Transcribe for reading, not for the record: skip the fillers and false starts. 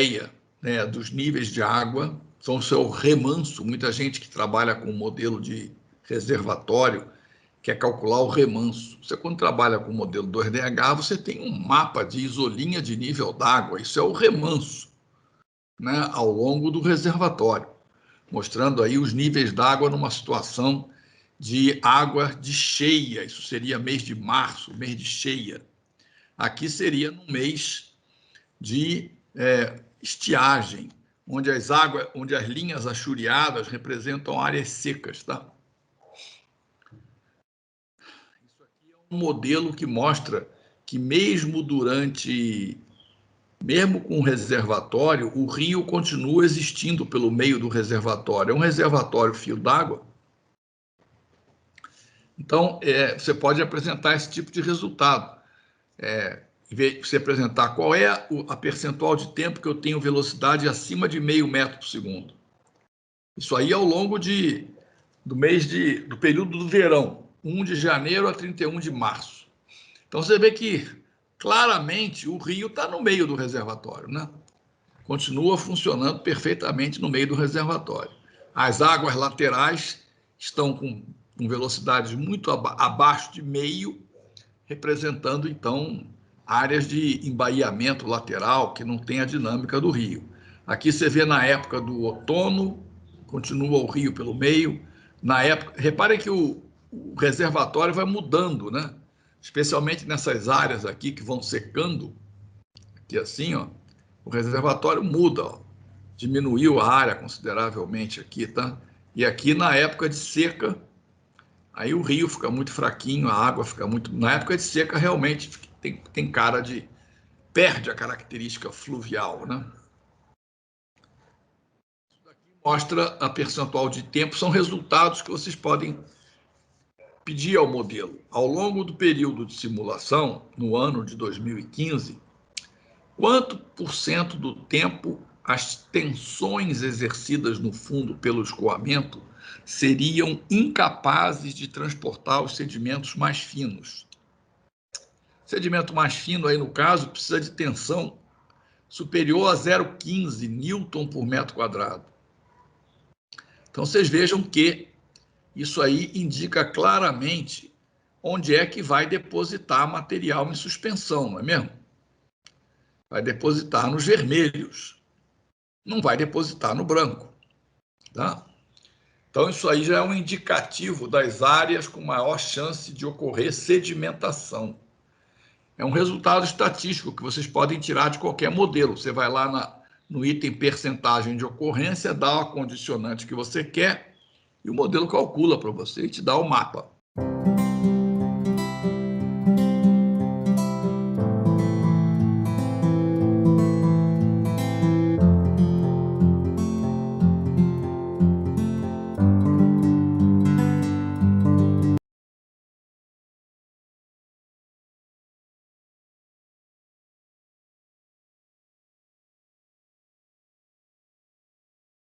ideia, né, dos níveis de água, são o seu remanso. Muita gente que trabalha com modelo de reservatório quer calcular o remanso. Você, quando trabalha com o modelo 2DH, você tem um mapa de isolinha de nível d'água, isso é o remanso, né, ao longo do reservatório, mostrando aí os níveis d'água numa situação de água de cheia. Isso seria mês de março, mês de cheia. Aqui seria no mês de estiagem, onde as linhas achuriadas representam áreas secas, tá? Isso aqui é um modelo que mostra que mesmo com o reservatório, o rio continua existindo pelo meio do reservatório. É um reservatório fio d'água. Então, você pode apresentar esse tipo de resultado. Você apresentar qual é a percentual de tempo que eu tenho velocidade acima de 0,5 metro por segundo. Isso aí ao longo do período do verão, 1 de janeiro a 31 de março. Então você vê que claramente o rio está no meio do reservatório, né? Continua funcionando perfeitamente no meio do reservatório. As águas laterais estão com velocidades muito abaixo de meio, representando então áreas de embaiamento lateral que não tem a dinâmica do rio. Aqui você vê na época do outono, continua o rio pelo meio. Na época, reparem que o reservatório vai mudando, né? Especialmente nessas áreas aqui que vão secando, aqui assim, ó, o reservatório muda, ó, diminuiu a área consideravelmente aqui, tá? E aqui na época de seca, aí o rio fica muito fraquinho, a água fica muito. Na época de seca, realmente tem cara de. Perde a característica fluvial, né? Isso daqui mostra a percentual de tempo, são resultados que vocês podem pedir ao modelo. Ao longo do período de simulação, no ano de 2015, quanto por cento do tempo as tensões exercidas no fundo pelo escoamento seriam incapazes de transportar os sedimentos mais finos? Sedimento mais fino, aí no caso, precisa de tensão superior a 0,15 newton por metro quadrado. Então, vocês vejam que isso aí indica claramente onde é que vai depositar material em suspensão, não é mesmo? Vai depositar nos vermelhos, não vai depositar no branco, tá? Então, isso aí já é um indicativo das áreas com maior chance de ocorrer sedimentação. É um resultado estatístico que vocês podem tirar de qualquer modelo. Você vai lá no item percentagem de ocorrência, dá a condicionante que você quer e o modelo calcula para você e te dá o mapa.